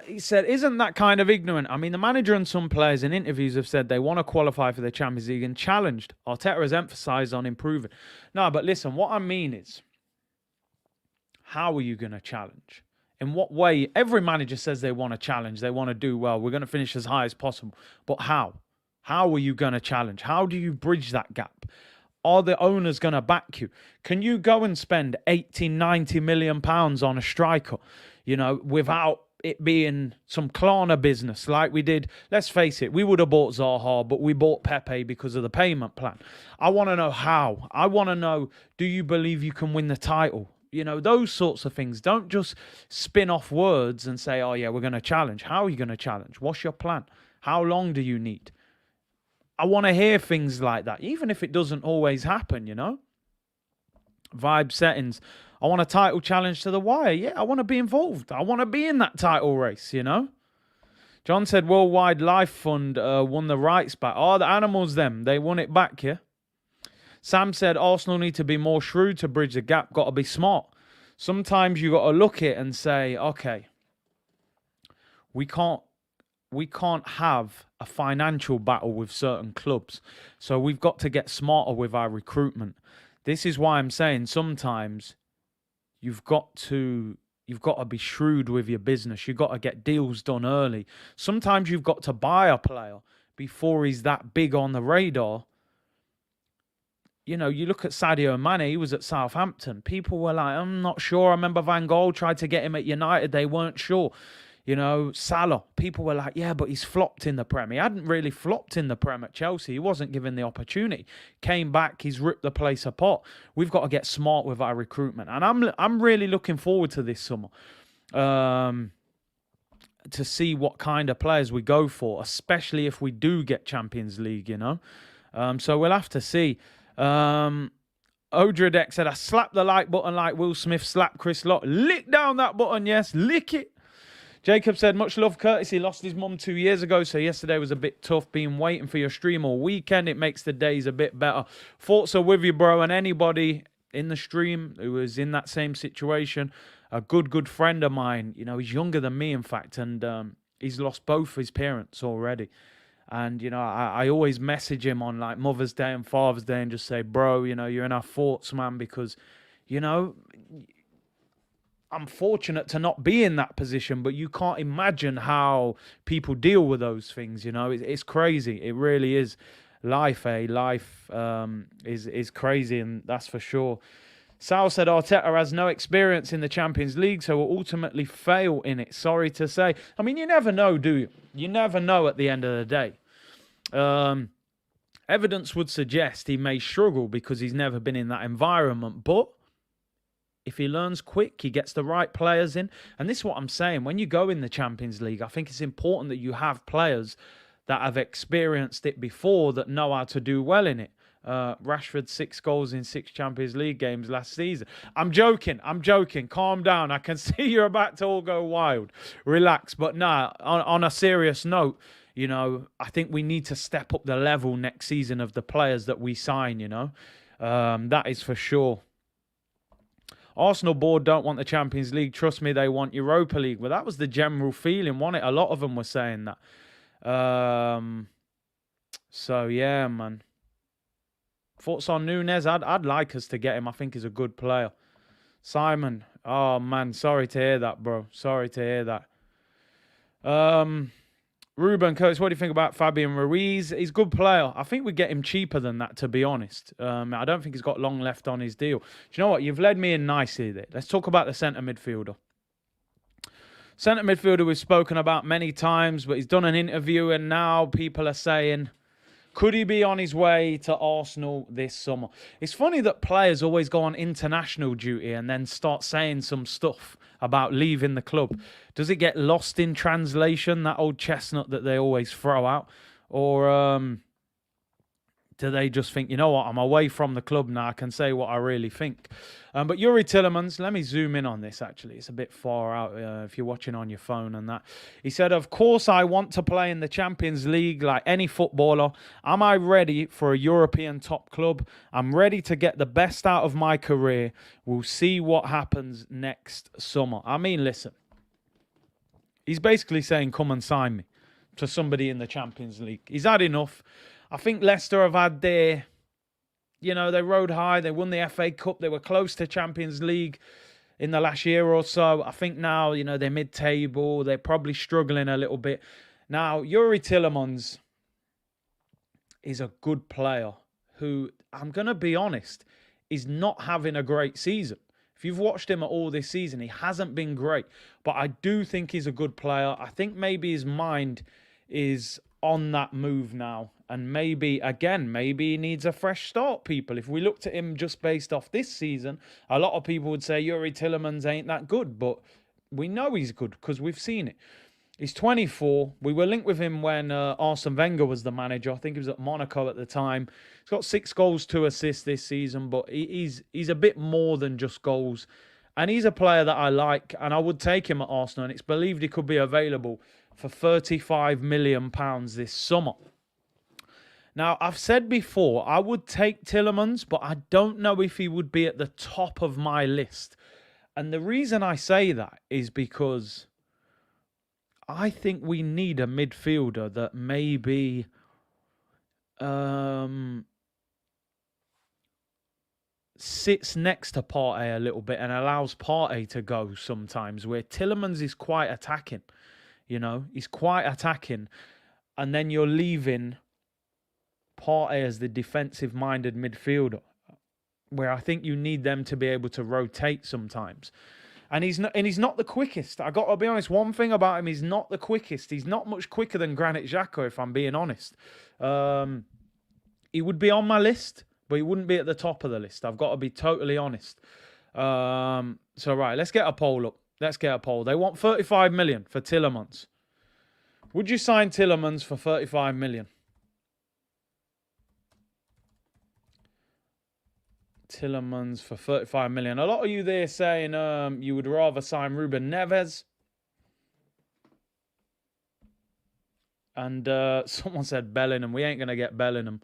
He said, isn't that kind of ignorant? I mean, the manager and some players in interviews have said they want to qualify for the Champions League and challenged. Arteta has emphasised on improving. No, but listen, what I mean is, how are you going to challenge? In what way? Every manager says they want to challenge. They want to do well. We're going to finish as high as possible. But how? How are you going to challenge? How do you bridge that gap? Are the owners going to back you? Can you go and spend 80, 90 million pounds on a striker, you know, without it being some Klarna business like we did? Let's face it, we would have bought Zaha, but we bought Pepe because of the payment plan. I want to know how. I want to know, do you believe you can win the title? You know, those sorts of things. Don't just spin off words and say, oh, yeah, we're going to challenge. How are you going to challenge? What's your plan? How long do you need? I want to hear things like that, even if it doesn't always happen, you know. Vibe settings. I want a title challenge to the wire. Yeah, I want to be involved. I want to be in that title race, you know. John said Worldwide Life Fund won the rights back. Oh, the animals, them. They won it back, yeah. Sam said Arsenal need to be more shrewd to bridge the gap. Got to be smart. Sometimes you got to look at it and say, okay, we can't have a financial battle with certain clubs. So we've got to get smarter with our recruitment. This is why I'm saying sometimes you've got to be shrewd with your business. You've got to get deals done early. Sometimes you've got to buy a player before he's that big on the radar. You know, you look at Sadio Mane, he was at Southampton. People were like, I'm not sure. I remember Van Gaal tried to get him at United. They weren't sure. You know, Salah, people were like, yeah, but he's flopped in the Prem. He hadn't really flopped in the Prem at Chelsea. He wasn't given the opportunity. Came back, he's ripped the place apart. We've got to get smart with our recruitment. And I'm really looking forward to this summer to see what kind of players we go for, especially if we do get Champions League, you know. So we'll have to see. Odradek said, I slapped the like button like Will Smith slapped Chris Lott. Lick down that button, yes, lick it. Jacob said, much love, Curtis. He lost his mum 2 years ago, so yesterday was a bit tough. Been waiting for your stream all weekend. It makes the days a bit better. Thoughts are with you, bro, and anybody in the stream who was in that same situation. A good friend of mine, you know, he's younger than me, in fact, and he's lost both his parents already. And, you know, I always message him on, like, Mother's Day and Father's Day and just say, bro, you know, you're in our thoughts, man, because, you know, I'm fortunate to not be in that position, but you can't imagine how people deal with those things, you know. It's crazy. It really is. Life is crazy, and that's for sure. Sal said Arteta has no experience in the Champions League, so will ultimately fail in it. Sorry to say. I mean, you never know, do you? You never know at the end of the day. Evidence would suggest he may struggle because he's never been in that environment, but if he learns quick, he gets the right players in. And this is what I'm saying. When you go in the Champions League, I think it's important that you have players that have experienced it before that know how to do well in it. Rashford, 6 goals in 6 Champions League games last season. I'm joking. Calm down. I can see you're about to all go wild. Relax. But nah, on a serious note, you know, I think we need to step up the level next season of the players that we sign, you know. That is for sure. Arsenal board don't want the Champions League. Trust me, they want Europa League. Well, that was the general feeling, wasn't it? A lot of them were saying that. So, yeah, man. Thoughts on Nunes? I'd like us to get him. I think he's a good player. Simon. Oh, man. Sorry to hear that, bro. Sorry to hear that. Ruben Curtis, what do you think about Fabian Ruiz? He's a good player. I think we get him cheaper than that, to be honest. I don't think he's got long left on his deal. Do you know what? You've led me in nicely there. Let's talk about the centre midfielder. Centre midfielder we've spoken about many times, but he's done an interview and now people are saying, Could he be on his way to Arsenal this summer? It's funny that players always go on international duty and then start saying some stuff about leaving the club. Does it get lost in translation, that old chestnut that they always throw out? Or do they just think, you know what, I'm away from the club now, I can say what I really think? But Youri Tielemans, let me zoom in on this actually. It's a bit far out if you're watching on your phone and that. He said, of course I want to play in the Champions League like any footballer. Am I ready for a European top club? I'm ready to get the best out of my career. We'll see what happens next summer. I mean, listen. He's basically saying, come and sign me to somebody in the Champions League. He's had enough. I think Leicester have had their, you know, they rode high. They won the FA Cup. They were close to Champions League in the last year or so. I think now, you know, they're mid-table. They're probably struggling a little bit. Now, Youri Tielemans is a good player who, I'm going to be honest, is not having a great season. If you've watched him at all this season, he hasn't been great. But I do think he's a good player. I think maybe his mind is on that move now. And maybe, again, maybe he needs a fresh start, people. If we looked at him just based off this season, a lot of people would say Youri Tielemans ain't that good. But we know he's good because we've seen it. He's 24. We were linked with him when Arsene Wenger was the manager. I think he was at Monaco at the time. He's got 6 goals, 2 assists this season. But he's a bit more than just goals. And he's a player that I like. And I would take him at Arsenal. And it's believed he could be available for £35 million this summer. Now, I've said before, I would take Tielemans, but I don't know if he would be at the top of my list. And the reason I say that is because I think we need a midfielder that maybe sits next to Partey a little bit and allows Partey to go sometimes, where Tielemans is quite attacking. You know, he's quite attacking. And then you're leaving Partey as the defensive-minded midfielder, where I think you need them to be able to rotate sometimes. And he's not the quickest. I got to be honest, one thing about him, he's not the quickest. He's not much quicker than Granit Xhaka, if I'm being honest. He would be on my list, but he wouldn't be at the top of the list. I've got to be totally honest. So, right, let's get a poll up. Let's get a poll. They want 35 million for Tielemans. Would you sign Tielemans for 35 million? Tielemans for 35 million. A lot of you there saying you would rather sign Ruben Neves. And someone said Bellingham. We ain't going to get Bellingham.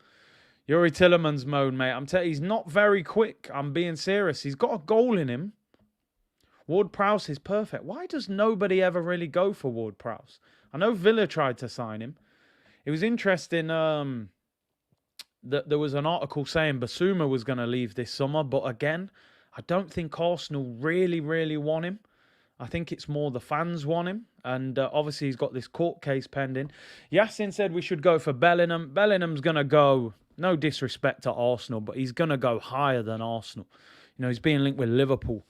Youri Tielemans mode, mate. I'm telling you, he's not very quick. I'm being serious. He's got a goal in him. Ward-Prowse is perfect. Why does nobody ever really go for Ward-Prowse? I know Villa tried to sign him. It was interesting that there was an article saying Basuma was going to leave this summer. But again, I don't think Arsenal really want him. I think it's more the fans want him. And obviously he's got this court case pending. Yassin said we should go for Bellingham. Bellingham's going to go, no disrespect to Arsenal, but he's going to go higher than Arsenal. You know, he's being linked with Liverpool.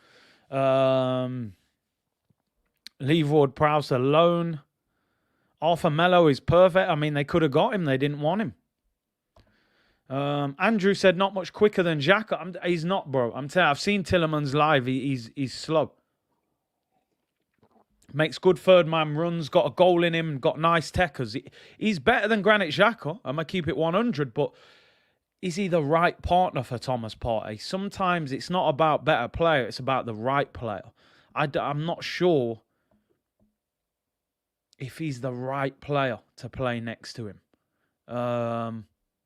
Leave Ward-Prowse alone. Arthur Melo is perfect. I mean, they could have got him. They didn't want him. Andrew said not much quicker than Xhaka. He's not, bro. I'm telling you, I've seen Tielemans live. He's slow. Makes good third man runs. Got a goal in him. Got nice techers. He's better than Granit Xhaka. I'm going to keep it 100. But is he the right partner for Thomas Partey? Sometimes it's not about better player. It's about the right player. I'm not sure if he's the right player to play next to him.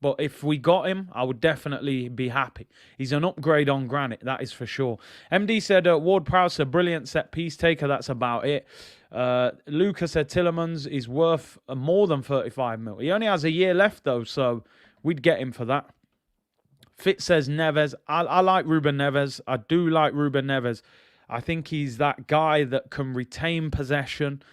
But if we got him, I would definitely be happy. He's an upgrade on Granit, that is for sure. MD said Ward-Prowse a brilliant set-piece taker. That's about it. Luca said Tielemans is worth more than 35 mil. He only has a year left, though, so we'd get him for that. Fitz says Neves. I like Ruben Neves. I do like Ruben Neves. I think he's that guy that can retain possession,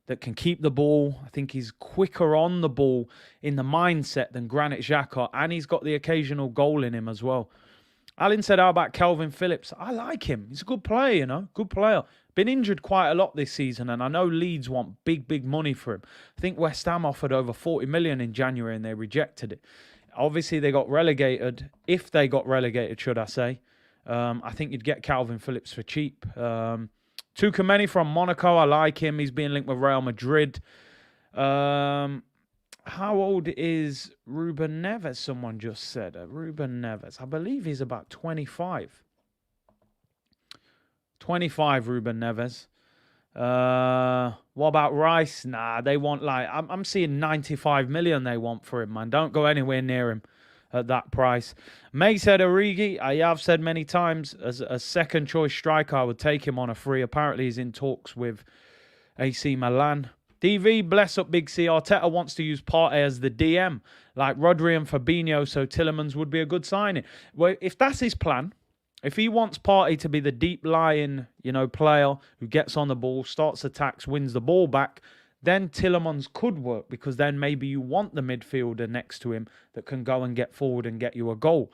that can keep the ball. I think he's quicker on the ball in the mindset than Granit Xhaka, and he's got the occasional goal in him as well. Alan said, how about Calvin Phillips? I like him. He's a good player, you know, good player. Been injured quite a lot this season, and I know Leeds want big money for him. I think West Ham offered over 40 million in January, and they rejected it. Obviously, they got relegated. If they got relegated, should I say. I think you'd get Calvin Phillips for cheap. Tukameni from Monaco, I like him. He's being linked with Real Madrid. How old is Ruben Neves? Someone just said. Ruben Neves. I believe he's about 25. 25, Ruben Neves. What about Rice? Nah, they want like... I'm seeing 95 million they want for him, man. Don't go anywhere near him at that price. May said Origi. I have said many times, as a second choice striker, I would take him on a free. Apparently, he's in talks with AC Milan. DV, bless up Big C. Arteta wants to use Partey as the DM, like Rodri and Fabinho, so Tielemans would be a good signing. Well, if that's his plan, if he wants Partey to be the deep-lying, player who gets on the ball, starts attacks, wins the ball back, then Tielemans could work, because then maybe you want the midfielder next to him that can go and get forward and get you a goal.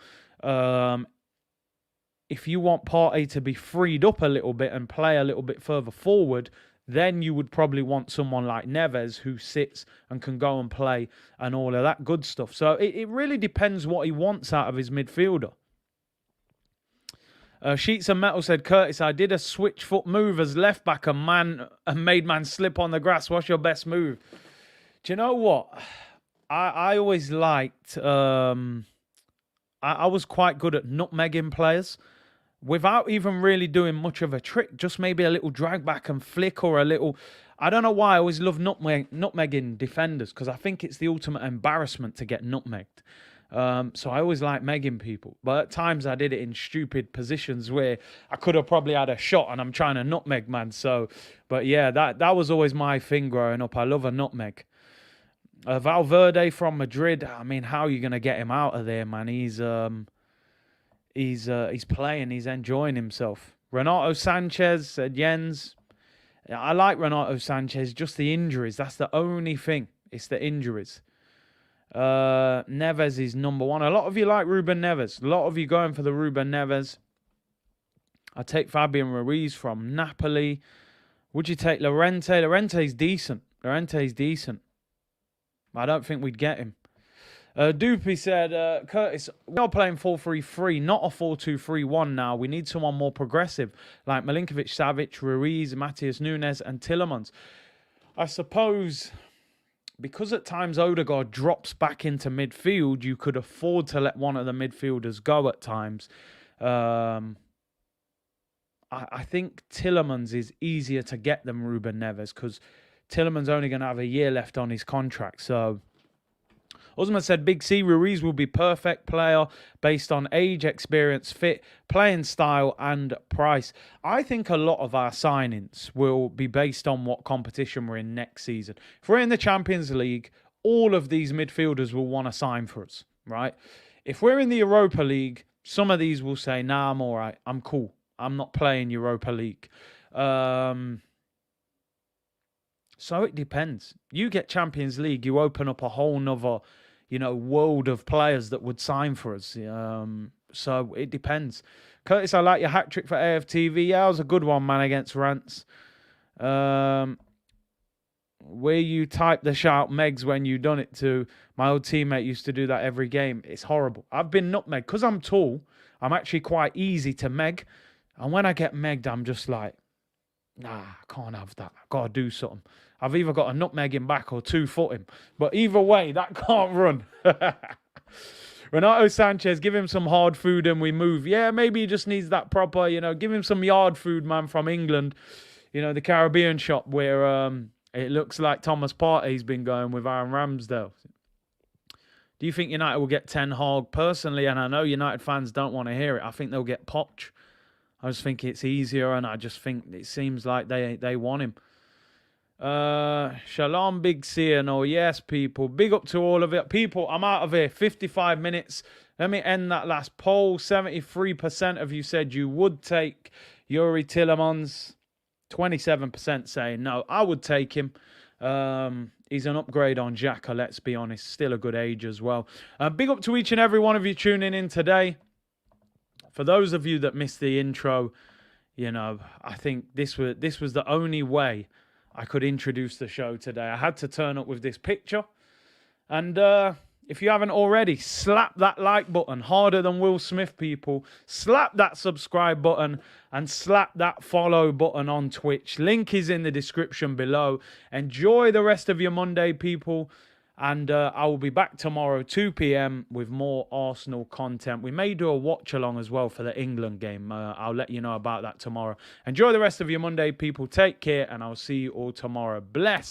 If you want Partey to be freed up a little bit and play a little bit further forward, then you would probably want someone like Neves who sits and can go and play and all of that good stuff. So it really depends what he wants out of his midfielder. Sheets of Metal said, Curtis, I did a switch foot move as left back and made man slip on the grass. What's your best move? Do you know what? I always liked... I was quite good at nutmegging players without even really doing much of a trick. Just maybe a little drag back and flick, or a little... I don't know why I always love nutmegging defenders, because I think it's the ultimate embarrassment to get nutmegged. So I always like megging people. But at times I did it in stupid positions where I could have probably had a shot and I'm trying to nutmeg, man. So, but yeah, that was always my thing growing up. I love a nutmeg. Valverde from Madrid. I mean, how are you going to get him out of there, man? He's playing. He's enjoying himself. Renato Sanchez said, Jens. I like Renato Sanchez. Just the injuries. That's the only thing. It's the injuries. Neves is number one. A lot of you like Ruben Neves. A lot of you going for the Ruben Neves. I take Fabian Ruiz from Napoli. Would you take Llorente? Llorente's decent. I don't think we'd get him. Doopy said, Curtis, we are playing 4-3-3, not a 4-2-3-1 now. We need someone more progressive, like Milinkovic, Savic, Ruiz, Matheus Nunes, and Tielemans. I suppose... because at times Odegaard drops back into midfield, you could afford to let one of the midfielders go at times. I think Tielemans is easier to get than Ruben Neves, because Tielemans only going to have a year left on his contract. So Osman said, Big C, Ruiz will be perfect player based on age, experience, fit, playing style and price. I think a lot of our signings will be based on what competition we're in next season. If we're in the Champions League, all of these midfielders will want to sign for us, right? If we're in the Europa League, some of these will say, nah, I'm all right. I'm cool. I'm not playing Europa League. So it depends. You get Champions League, you open up a whole nother, world of players that would sign for us. So it depends. Curtis, I like your hat-trick for AFTV. Yeah, that was a good one, man, against Rants. Where you type the shout Megs when you done it to. My old teammate used to do that every game. It's horrible. I've been nutmegged. Because I'm tall, I'm actually quite easy to meg. And when I get megged, I'm just like, nah, I can't have that. I've got to do something. I've either got a nutmeg him back or 2-foot him. But either way, that can't run. Renato Sanchez, give him some hard food and we move. Yeah, maybe he just needs that proper, give him some yard food, man, from England. The Caribbean shop where it looks like Thomas Partey's been going with Aaron Ramsdale. Do you think United will get Ten Hag? Personally, and I know United fans don't want to hear it, I think they'll get Poch. I just think it's easier, and I just think it seems like they want him. Shalom, Big C, and oh yes, people. Big up to all of it. People, I'm out of here. 55 minutes. Let me end that last poll. 73% of you said you would take Youri Tielemans. 27% saying no. I would take him. He's an upgrade on Xhaka, let's be honest. Still a good age as well. Big up to each and every one of you tuning in today. For those of you that missed the intro, I think this was the only way I could introduce the show today. I had to turn up with this picture. And if you haven't already, slap that like button harder than Will Smith, people. Slap that subscribe button and slap that follow button on Twitch. Link is in the description below. Enjoy the rest of your Monday, people. And I will be back tomorrow, 2 p.m, with more Arsenal content. We may do a watch-along as well for the England game. I'll let you know about that tomorrow. Enjoy the rest of your Monday, people. Take care, and I'll see you all tomorrow. Bless.